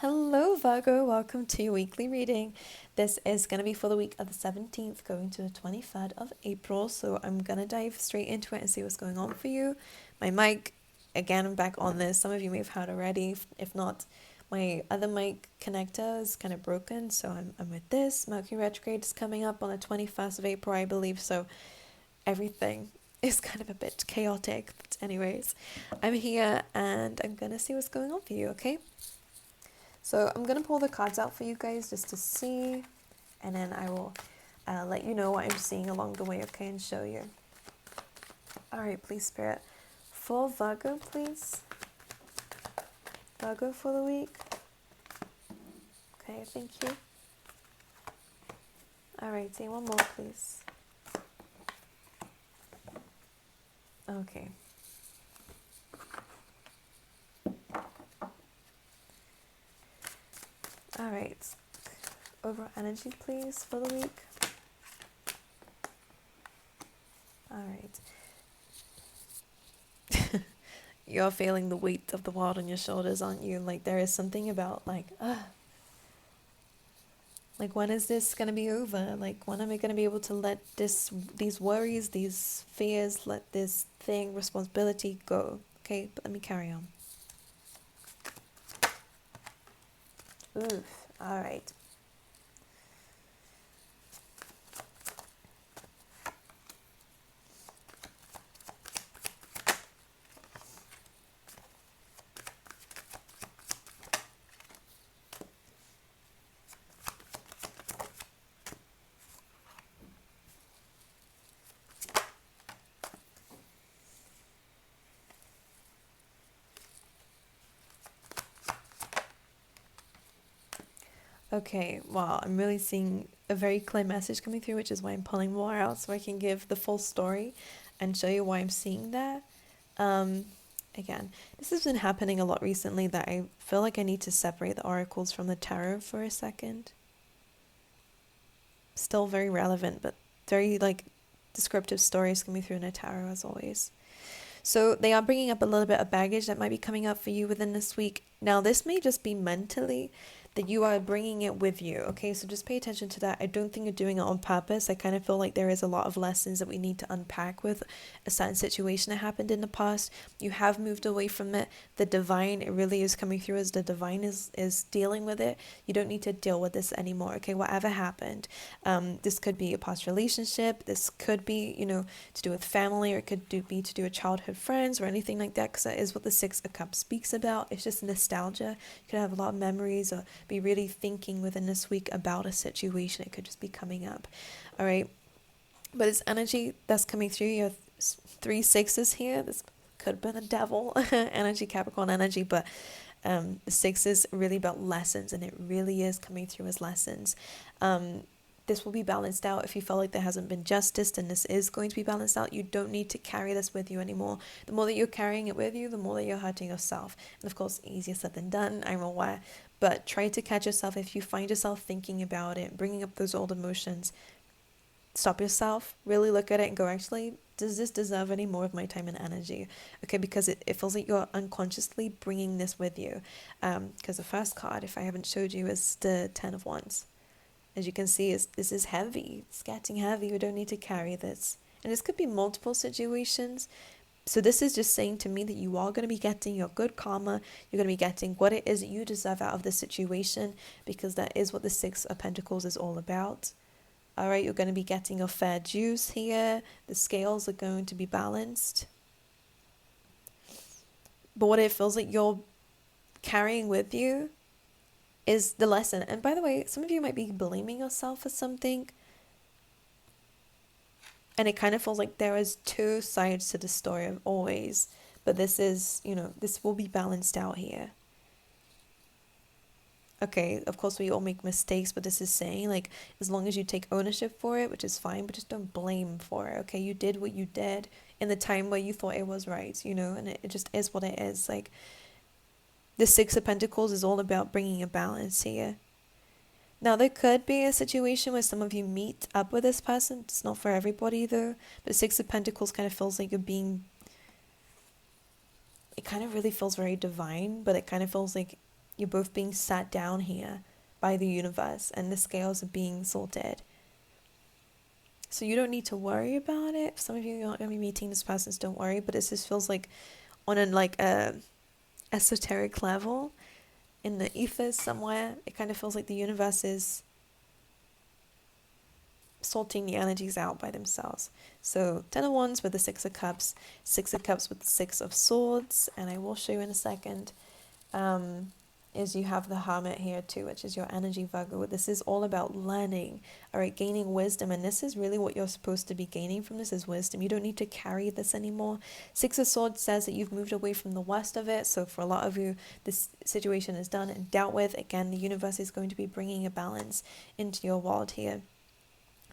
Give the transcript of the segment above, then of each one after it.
Hello, Virgo. Welcome to your weekly reading. This is going to be for the week of the 17th going to the 23rd of April. So I'm going to dive straight into it and see what's going on for you. My mic, again, I'm back on this. Some of you may have heard already. If not, my other mic connector is kind of broken. So I'm with this. Mercury retrograde is coming up on the 21st of April, I believe. So everything is kind of a bit chaotic. But anyways, I'm here and I'm going to see what's going on for you, okay? So I'm going to pull the cards out for you guys just to see, and then I will let you know what I'm seeing along the way, okay, and show you. All right, please, Spirit. For Virgo, please. Virgo for the week. Okay, thank you. All right, say one more, please. Okay. All right. Overall energy, please, for the week. All right. You're feeling the weight of the world on your shoulders, aren't you? Like there is something about like when is this gonna be over? Like when am I gonna be able to let these worries, these fears, let this thing, responsibility go? Okay, but let me carry on. Oof. All right. Okay, well, I'm really seeing a very clear message coming through, which is why I'm pulling more out so I can give the full story and show you why I'm seeing that. Um, Again, this has been happening a lot recently that I feel like I need to separate the oracles from the tarot for a second. Still very relevant, but very descriptive stories coming through in a tarot as always. So they are bringing up a little bit of baggage that might be coming up for you within this week. Now, this may just be mentally that you are bringing it with you, okay? So just pay attention to that. I don't think you're doing it on purpose. I kind of feel like there is a lot of lessons that we need to unpack with a certain situation that happened in the past. You have moved away from it. The divine, it really is coming through as the divine is dealing with it. You don't need to deal with this anymore, okay? Whatever happened. This could be a past relationship. This could be, to do with family, or it could be to do with childhood friends or anything like that, because that is what the Six of Cups speaks about. It's just nostalgia. You could have a lot of memories or be really thinking within this week about a situation. It could just be coming up. All right. But it's energy that's coming through. You have 3 sixes here. This could have been a devil energy, Capricorn energy, but the 6 is really about lessons, and it really is coming through as lessons. This will be balanced out. If you feel like there hasn't been justice, then this is going to be balanced out. You don't need to carry this with you anymore. The more that you're carrying it with you, the more that you're hurting yourself. And of course, easier said than done, I'm aware. But try to catch yourself if you find yourself thinking about it, bringing up those old emotions. Stop yourself, really look at it and go, actually, does this deserve any more of my time and energy? Okay, because it feels like you're unconsciously bringing this with you. Because the first card, if I haven't showed you, is the 10 of Wands. As you can see, this is heavy. It's getting heavy. We don't need to carry this. And this could be multiple situations. So this is just saying to me that you are going to be getting your good karma. You're going to be getting what it is that you deserve out of this situation, because that is what the 6 of Pentacles is all about. All right, you're going to be getting your fair dues here. The scales are going to be balanced. But what it feels like you're carrying with you is the lesson. And by the way, some of you might be blaming yourself for something. And it kind of feels like there is 2 sides to the story always. But this is, this will be balanced out here. Okay, of course we all make mistakes, but this is saying, like, as long as you take ownership for it, which is fine, but just don't blame for it, okay? You did what you did in the time where you thought it was right, and it just is what it is. Like, the 6 of Pentacles is all about bringing a balance here. Now, there could be a situation where some of you meet up with this person. It's not for everybody, though. But 6 of Pentacles kind of feels like you're it kind of really feels very divine, but it kind of feels like you're both being sat down here by the universe and the scales are being sorted. So you don't need to worry about it. For some of you, you're not going to be meeting this person, so don't worry. But it just feels like on a esoteric level, in the ethers somewhere, it kind of feels like the universe is sorting the energies out by themselves. So 10 of Wands with the 6 of Cups, 6 of Cups with the 6 of Swords, and I will show you in a second, is you have the Hermit here too, which is your energy, Virgo. This is all about learning, all right, gaining wisdom, and this is really what you're supposed to be gaining from this is wisdom. You don't need to carry this anymore. 6 of Swords says that you've moved away from the worst of it, so for a lot of you, this situation is done and dealt with. Again, the universe is going to be bringing a balance into your world here.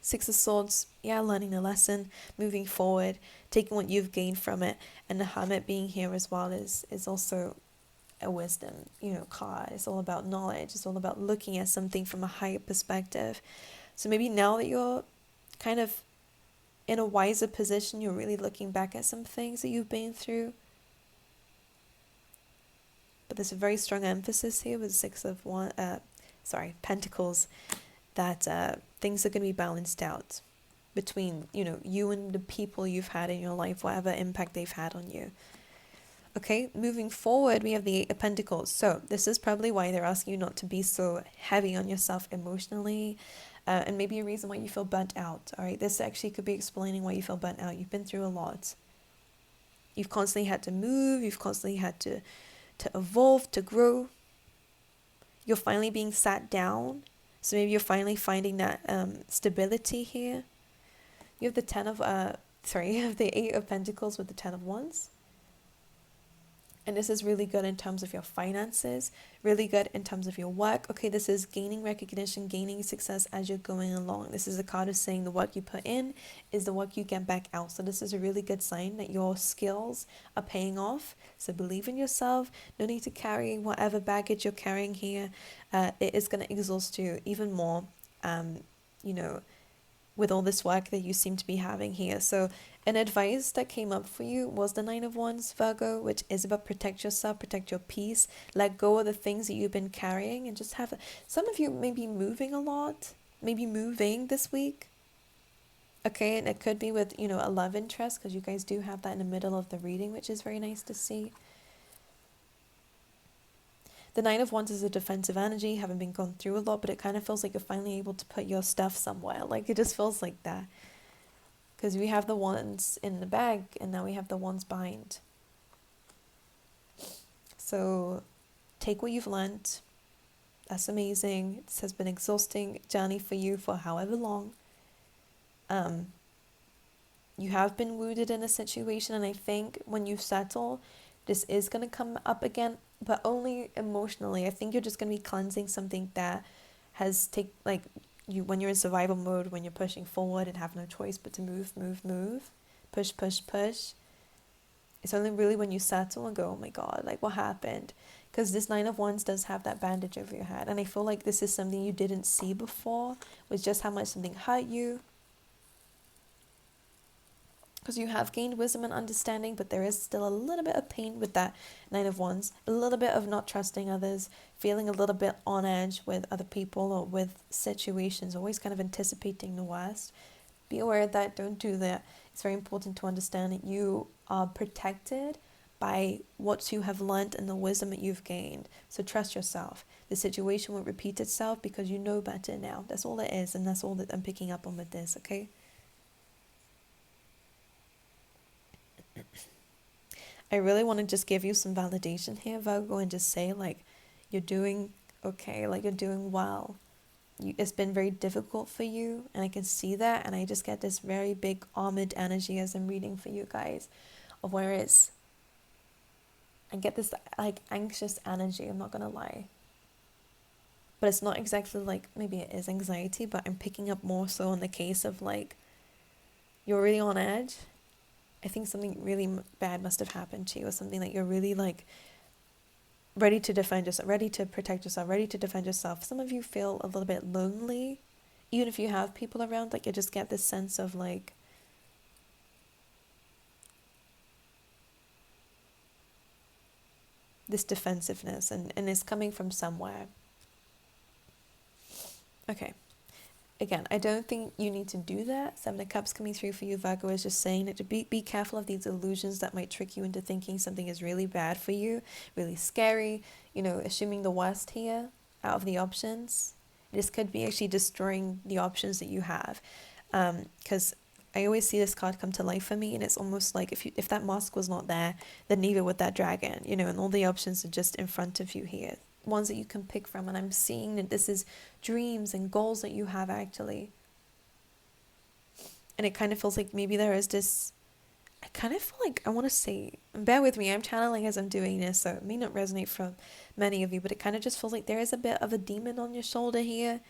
6 of Swords, yeah, learning a lesson, moving forward, taking what you've gained from it, and the Hermit being here as well is also a wisdom, card. It's all about knowledge. It's all about looking at something from a higher perspective. So maybe now that you're kind of in a wiser position, you're really looking back at some things that you've been through. But there's a very strong emphasis here with 6 of Pentacles, that things are going to be balanced out between, you and the people you've had in your life, whatever impact they've had on you. Okay, moving forward, we have the 8 of Pentacles. So this is probably why they're asking you not to be so heavy on yourself emotionally, and maybe a reason why you feel burnt out. All right, this actually could be explaining why you feel burnt out. You've been through a lot. You've constantly had to move. You've constantly had to evolve, to grow. You're finally being sat down. So maybe you're finally finding that stability here. You have the you have the 8 of Pentacles with the 10 of Wands. And this is really good in terms of your finances, really good in terms of your work. Okay, this is gaining recognition, gaining success as you're going along. This is a card of saying the work you put in is the work you get back out. So this is a really good sign that your skills are paying off. So believe in yourself. No need to carry whatever baggage you're carrying here. It is going to exhaust you even more, with all this work that you seem to be having here. So an advice that came up for you was the 9 of Wands, Virgo, which is about protect yourself, protect your peace, let go of the things that you've been carrying, and just have some of you may be moving a lot, maybe moving this week. Okay, and it could be with, a love interest, because you guys do have that in the middle of the reading, which is very nice to see. The 9 of Wands is a defensive energy, having been gone through a lot, but it kind of feels like you're finally able to put your stuff somewhere. Like, it just feels like that. Because we have the Wands in the bag, and now we have the Wands behind. So, take what you've learned. That's amazing. This has been an exhausting journey for you for however long. You have been wounded in a situation, and I think when you settle, this is going to come up again, but only emotionally. I think you're just going to be cleansing something that has when you're in survival mode, when you're pushing forward and have no choice but to move, push. It's only really when you settle and go, oh my God, like what happened? Because this 9 of Wands does have that bandage over your head. And I feel like this is something you didn't see before, was just how much something hurt you. Because you have gained wisdom and understanding, but there is still a little bit of pain with that 9 of Wands. A little bit of not trusting others, feeling a little bit on edge with other people or with situations, always kind of anticipating the worst. Be aware of that. Don't do that. It's very important to understand that you are protected by what you have learned and the wisdom that you've gained. So trust yourself. The situation won't repeat itself because you know better now. That's all it is, and that's all that I'm picking up on with this, okay? I really want to just give you some validation here, Virgo, and just say, you're doing okay, you're doing well. It's been very difficult for you, and I can see that, and I just get this very big armored energy as I'm reading for you guys, of where it's, I get this, anxious energy, I'm not going to lie. But it's not exactly maybe it is anxiety, but I'm picking up more so in the case of, you're really on edge. I think something really bad must have happened to you, or something that you're really ready to defend yourself, ready to protect yourself, ready to defend yourself. Some of you feel a little bit lonely, even if you have people around. You just get this sense of this defensiveness, and it's coming from somewhere. Okay. Again, I don't think you need to do that. Seven of Cups coming through for you, Virgo, is just saying that to be careful of these illusions that might trick you into thinking something is really bad for you, really scary, assuming the worst here out of the options. This could be actually destroying the options that you have. Because I always see this card come to life for me, and it's almost like if that mask was not there, then neither would that dragon, and all the options are just in front of you here. Ones that you can pick from, and I'm seeing that this is dreams and goals that you have actually. And it kind of feels like maybe there is this, I kind of feel like, I want to say, bear with me, I'm channeling as I'm doing this, so it may not resonate for many of you, but it kind of just feels like there is a bit of a demon on your shoulder here,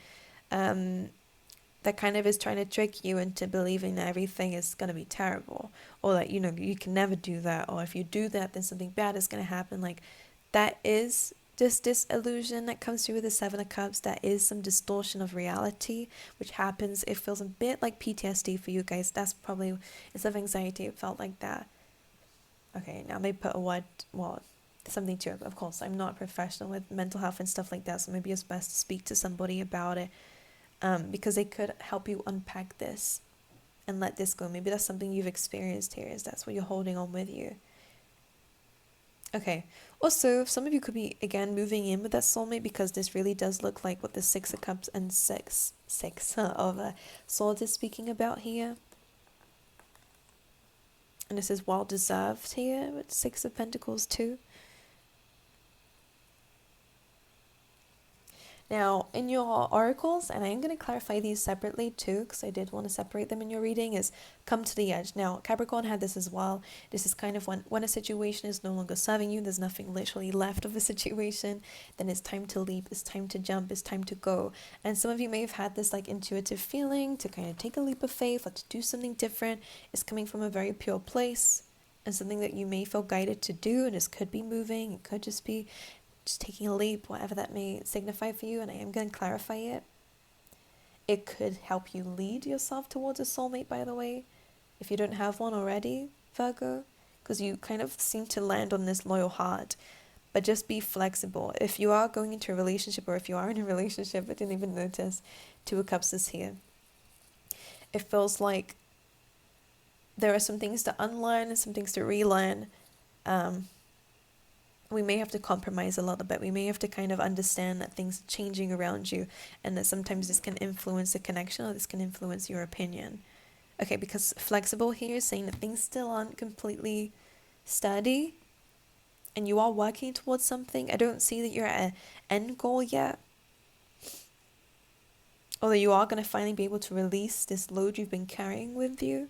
that kind of is trying to trick you into believing that everything is going to be terrible, or that, you can never do that, or if you do that, then something bad is going to happen. Like, that is just this illusion that comes through with the Seven of Cups. That is some distortion of reality, which happens. It feels a bit like PTSD for you guys. That's probably, instead of anxiety, it felt like that. Okay, now they put a word, well, something to it. Of course, I'm not a professional with mental health and stuff like that, so maybe it's best to speak to somebody about it, because they could help you unpack this and let this go. Maybe that's something you've experienced here, is that's what you're holding on with you. Okay, also, some of you could be, again, moving in with that soulmate, because this really does look like what the Six of Cups and six of Swords is speaking about here. And this is well deserved here with Six of Pentacles too. Now, in your oracles, and I am going to clarify these separately too, because I did want to separate them in your reading, is come to the edge. Now, Capricorn had this as well. This is kind of when a situation is no longer serving you, there's nothing literally left of a situation, then it's time to leap, it's time to jump, it's time to go. And some of you may have had this like intuitive feeling to kind of take a leap of faith or to do something different. It's coming from a very pure place and something that you may feel guided to do, and this could be moving, it could just be just taking a leap, whatever that may signify for you, and I am going to clarify it. It could help you lead yourself towards a soulmate, by the way, if you don't have one already, Virgo, because you kind of seem to land on this loyal heart. But just be flexible. If you are going into a relationship, or if you are in a relationship, I didn't even notice, Two of Cups is here. It feels like there are some things to unlearn and some things to relearn. We may have to compromise a little bit. We may have to kind of understand that things are changing around you, and that sometimes this can influence the connection, or this can influence your opinion. Okay, because flexible here is saying that things still aren't completely steady, and you are working towards something. I don't see that you're at an end goal yet. Although you are going to finally be able to release this load you've been carrying with you.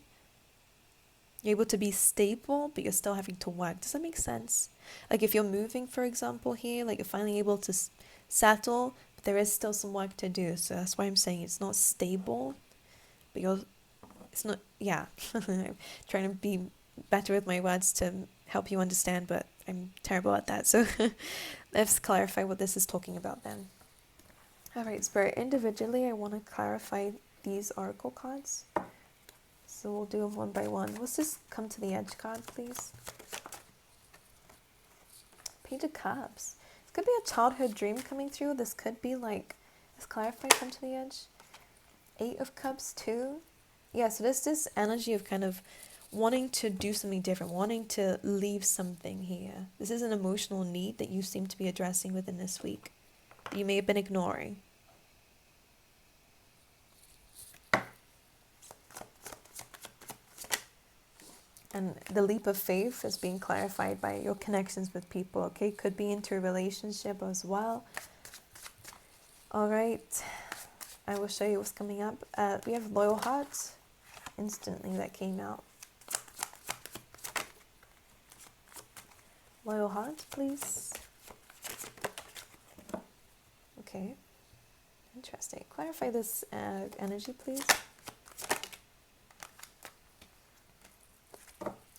You're able to be stable, but you're still having to work. Does that make sense? Like if you're moving, for example, here, like you're finally able to settle, but there is still some work to do. So that's why I'm saying it's not stable, but it's not, yeah. I'm trying to be better with my words to help you understand, but I'm terrible at that. So let's clarify what this is talking about then. All right, Spirit, individually, I want to clarify these oracle cards. So we'll do them one by one. Let's just come to the edge card, please. Page of Cups. This could be a childhood dream coming through. This could be like, let's clarify, come to the edge. Eight of Cups too. Yeah, so there's this energy of kind of wanting to do something different, wanting to leave something here. This is an emotional need that you seem to be addressing within this week, that you may have been ignoring. And the leap of faith is being clarified by your connections with people, okay? Could be into a relationship as well. All right. I will show you what's coming up. We have Loyal Hearts. Instantly that came out. Loyal Heart, please. Okay. Interesting. Clarify this energy, please.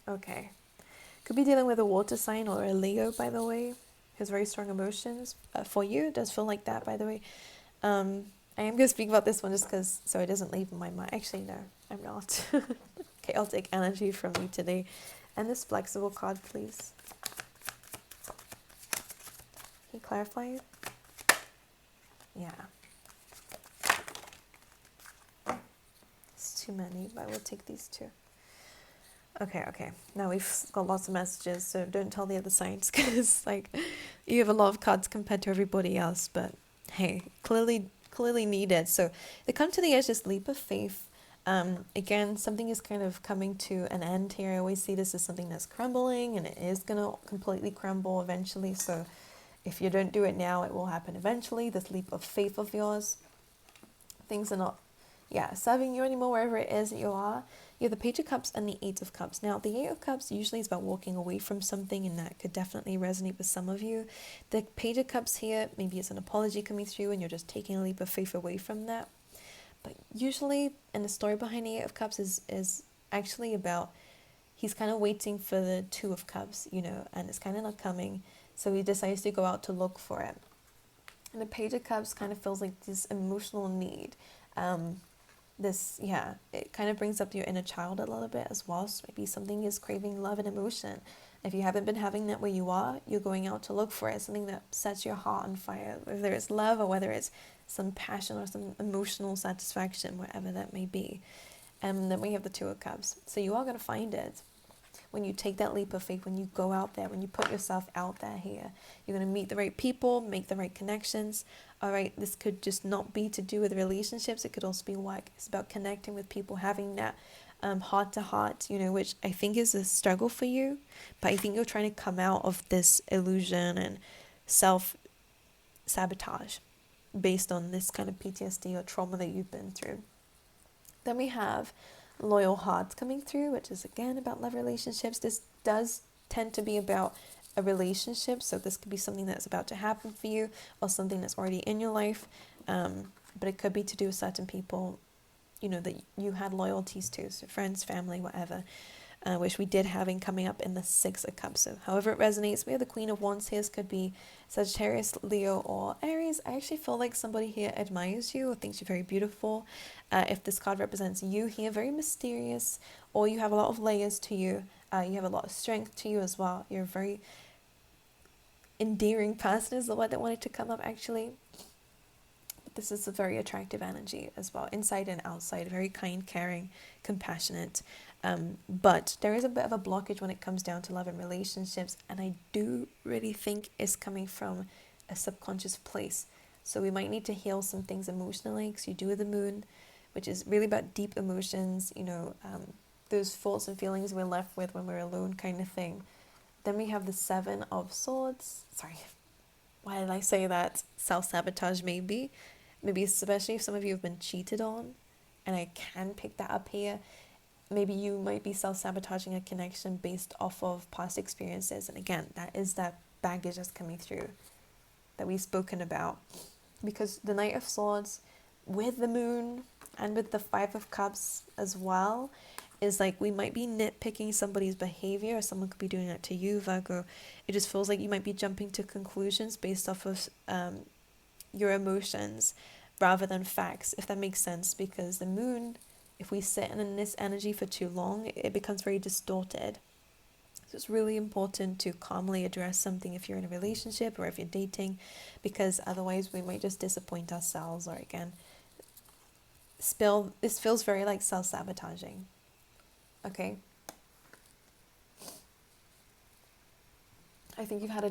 Okay. Could be dealing with a water sign or a Leo, by the way. Has very strong emotions. For you, it does feel like that, by the way. I am going to speak about this one just because, so it doesn't leave my mind. Actually, no, I'm not. Chaotic energy from me today. And this flexible card, please. you clarify? Yeah. It's too many, but we'll take these two. Okay. Now we've got lots of messages, so don't tell the other signs because like you have a lot of cards compared to everybody else. But hey, clearly needed. So they come to the edge, this leap of faith. Again, something is kind of coming to an end here. I always see this as something that's crumbling, and it is gonna completely crumble eventually. So if you don't do it now, it will happen eventually. This leap of faith of yours, things are not serving you anymore wherever it is that you are. You have the Page of Cups and the Eight of Cups. Now, the Eight of Cups usually is about walking away from something, and that could definitely resonate with some of you. The Page of Cups here, maybe it's an apology coming through and you're just taking a leap of faith away from that. But usually, and the story behind the Eight of Cups is actually about he's kind of waiting for the Two of Cups, and it's kind of not coming. So he decides to go out to look for it. And the Page of Cups kind of feels like this emotional need. It kind of brings up your inner child a little bit as well. So maybe something is craving love and emotion. If you haven't been having that where you are, you're going out to look for it, something that sets your heart on fire, whether it's love or whether it's some passion or some emotional satisfaction, whatever that may be. And then we have the Two of Cups. So you are going to find it. When you take that leap of faith, when you go out there, when you put yourself out there here, you're going to meet the right people, make the right connections. All right, this could just not be to do with relationships. It could also be work. It's about connecting with people, having that heart to heart, which I think is a struggle for you. But I think you're trying to come out of this illusion and self-sabotage based on this kind of PTSD or trauma that you've been through. Then we have loyal hearts coming through, which is again about love relationships. This does tend to be about a relationship, so this could be something that's about to happen for you or something that's already in your life, but it could be to do with certain people that you had loyalties to, so friends, family, whatever, which we did having coming up in the Six of Cups. So however it resonates, we have the Queen of Wands here. This could be Sagittarius, Leo, or Aries. I actually feel like somebody here admires you or thinks you're very beautiful. If this card represents you here, very mysterious, or you have a lot of layers to you. You have a lot of strength to you as well. You're a very endearing person is the word that wanted to come up actually. But this is a very attractive energy as well, inside and outside, very kind, caring, compassionate. But there is a bit of a blockage when it comes down to love and relationships, and I do really think it's coming from a subconscious place. So we might need to heal some things emotionally, because you do have the Moon, which is really about deep emotions, those thoughts and feelings we're left with when we're alone kind of thing. Then we have the Seven of Swords. Sorry, why did I say that? Self-sabotage maybe especially if some of you have been cheated on, and I can pick that up here. Maybe you might be self-sabotaging a connection based off of past experiences. And again, that is that baggage that's coming through that we've spoken about. Because the Knight of Swords with the Moon and with the Five of Cups as well is like we might be nitpicking somebody's behavior, or someone could be doing that to you, Virgo. It just feels like you might be jumping to conclusions based off of your emotions rather than facts, if that makes sense. Because the Moon, if we sit in this energy for too long, it becomes very distorted. So it's really important to calmly address something if you're in a relationship or if you're dating, because otherwise we might just disappoint ourselves, or again, this feels very like self-sabotaging. Okay? I think you've had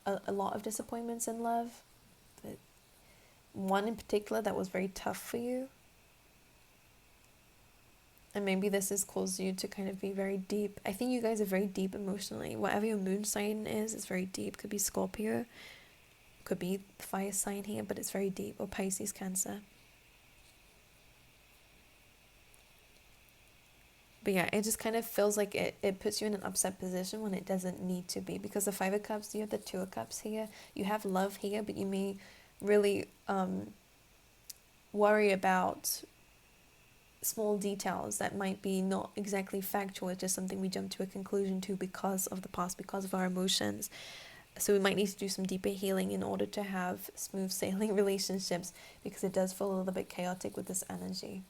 a lot of disappointments in love. But one in particular that was very tough for you. And maybe this has caused you to kind of be very deep. I think you guys are very deep emotionally. Whatever your moon sign is very deep. Could be Scorpio. Could be fire sign here, but it's very deep. Or Pisces, Cancer. But yeah, it just kind of feels like it puts you in an upset position when it doesn't need to be. Because the Five of Cups, you have the Two of Cups here. You have love here, but you may really worry about small details that might be not exactly factual. It's just something we jump to a conclusion to because of the past, because of our emotions. So we might need to do some deeper healing in order to have smooth sailing relationships, because it does feel a little bit chaotic with this energy.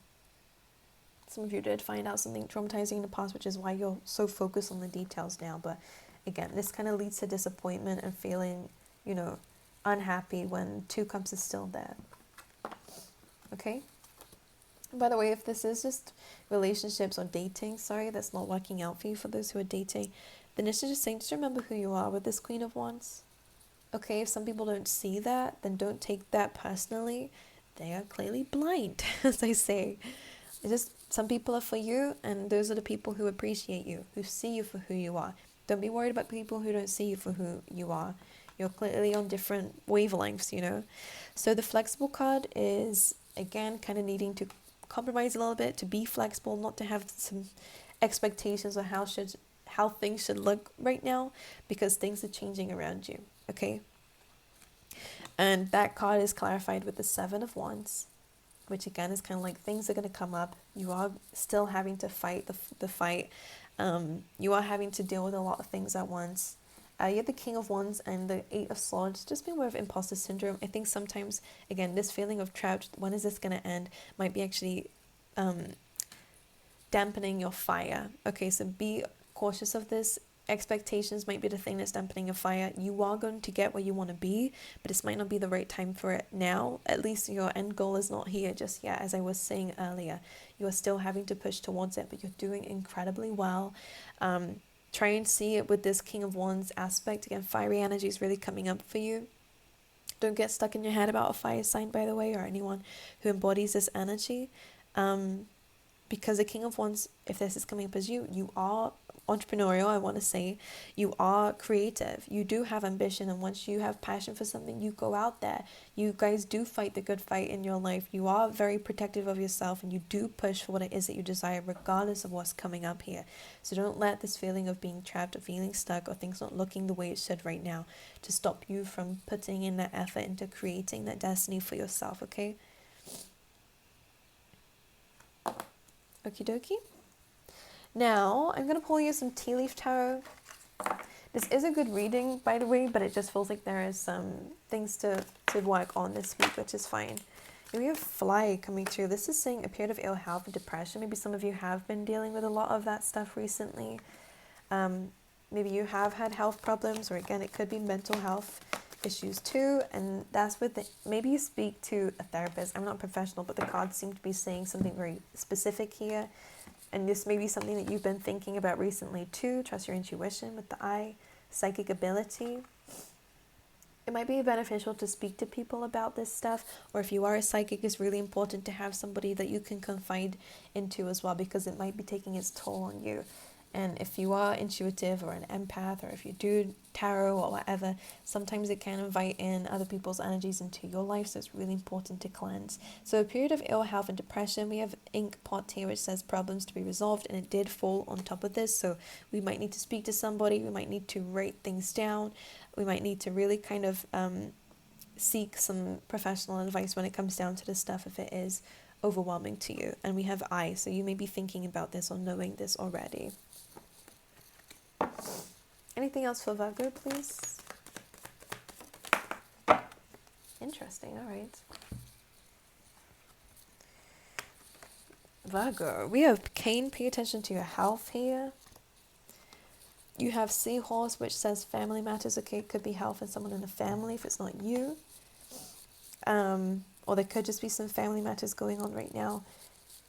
Some of you did find out something traumatizing in the past, which is why you're so focused on the details now. But again, this kind of leads to disappointment and feeling, unhappy when 2 cups is still there. Okay? By the way, if this is just relationships or dating, sorry, that's not working out for you, for those who are dating, then it's just saying, just remember who you are with this Queen of Wands. Okay, if some people don't see that, then don't take that personally. They are clearly blind, as I say. It's just some people are for you, and those are the people who appreciate you, who see you for who you are. Don't be worried about people who don't see you for who you are. You're clearly on different wavelengths, you know. So the flexible card is, again, kind of needing to compromise a little bit, to be flexible, not to have some expectations of how things should look right now, because things are changing around you. Okay, and that card is clarified with the 7 of Wands, which again is kind of like things are going to come up. You are still having to fight the fight. You are having to deal with a lot of things at once. You have the King of Wands and the 8 of Swords. Just be aware of imposter syndrome. I think sometimes, again, this feeling of trapped, when is this going to end, might be actually dampening your fire. Okay, so be cautious of this. Expectations might be the thing that's dampening your fire. You are going to get where you want to be, but this might not be the right time for it now. At least your end goal is not here just yet, as I was saying earlier. You are still having to push towards it, but you're doing incredibly well. Try and see it with this King of Wands aspect. Again, fiery energy is really coming up for you. Don't get stuck in your head about a fire sign, by the way, or anyone who embodies this energy. Because the King of Wands, if this is coming up as you are entrepreneurial, I want to say. You are creative. You do have ambition, and once you have passion for something, you go out there. You guys do fight the good fight in your life. You are very protective of yourself, and you do push for what it is that you desire, regardless of what's coming up here. So don't let this feeling of being trapped or feeling stuck or things not looking the way it should right now to stop you from putting in that effort into creating that destiny for yourself, okay? Okie dokie. Now, I'm going to pull you some tea leaf tarot. This is a good reading, by the way, but it just feels like there is some things to work on this week, which is fine. Here we have Fly coming through. This is saying a period of ill health and depression. Maybe some of you have been dealing with a lot of that stuff recently. Maybe you have had health problems, or again, it could be mental health issues too, and that's with maybe you speak to a therapist. I'm not a professional, but the cards seem to be saying something very specific here. And this may be something that you've been thinking about recently too. Trust your intuition with the eye, psychic ability. It might be beneficial to speak to people about this stuff, or if you are a psychic, it's really important to have somebody that you can confide into as well, because it might be taking its toll on you. And if you are intuitive or an empath, or if you do tarot or whatever, sometimes it can invite in other people's energies into your life, so it's really important to cleanse. So a period of ill health and depression, we have ink pot here which says problems to be resolved, and it did fall on top of this, so we might need to speak to somebody, we might need to write things down, we might need to really kind of seek some professional advice when it comes down to this stuff if it is overwhelming to you. And we have I, so you may be thinking about this or knowing this already. Anything else for Virgo, please? Interesting, all right. Virgo, we have Cain, pay attention to your health here. You have Seahorse, which says family matters. Okay, it could be health and someone in the family if it's not you. Or there could just be some family matters going on right now.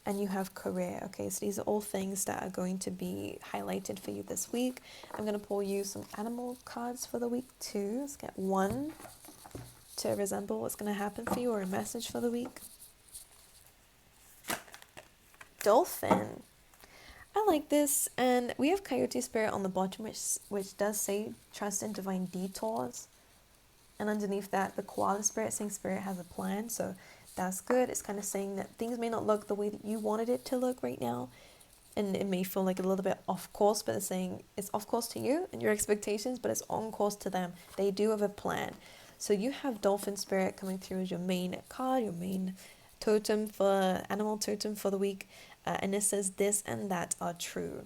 And you have career. Okay, so these are all things that are going to be highlighted for you this week. I'm going to pull you some animal cards for the week too. Let's get one to resemble what's going to happen for you, or a message for the week. Dolphin. I like this. And we have Coyote Spirit on the bottom, which does say trust in divine detours. And underneath that, the Koala Spirit saying Spirit has a plan. So that's good. It's kind of saying that things may not look the way that you wanted it to look right now, and it may feel like a little bit off course, but it's saying it's off course to you and your expectations, but it's on course to them. They do have a plan. So you have Dolphin Spirit coming through as your main card, your main totem for animal totem for the week, and it says this and that are true,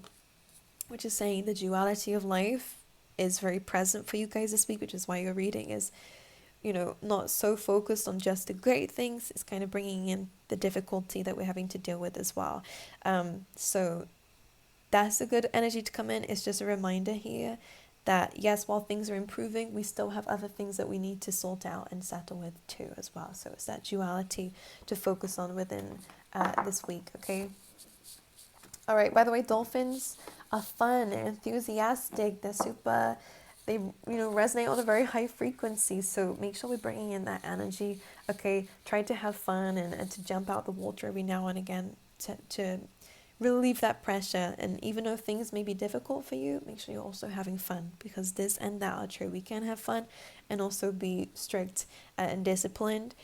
which is saying the duality of life is very present for you guys this week, which is why your reading is, you know, not so focused on just the great things. It's kind of bringing in the difficulty that we're having to deal with as well. So that's a good energy to come in. It's just a reminder here that yes, while things are improving, we still have other things that we need to sort out and settle with too as well. So it's that duality to focus on within this week, okay? All right, by the way, dolphins are fun, they're enthusiastic, they're super, they, resonate on a very high frequency. So make sure we're bringing in that energy, okay? Try to have fun and to jump out the water every now and again to relieve that pressure. And even though things may be difficult for you, make sure you're also having fun, because this and that are true. We can have fun and also be strict and disciplined,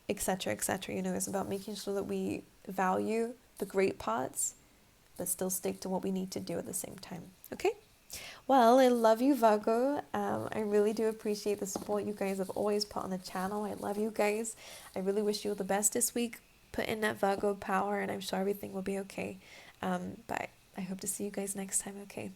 etc., etc. It's about making sure that we value the great parts but still stick to what we need to do at the same time. Okay? Well, I love you, Virgo. I really do appreciate the support you guys have always put on the channel. I love you guys. I really wish you all the best this week. Put in that Virgo power, and I'm sure everything will be okay. But I hope to see you guys next time, okay?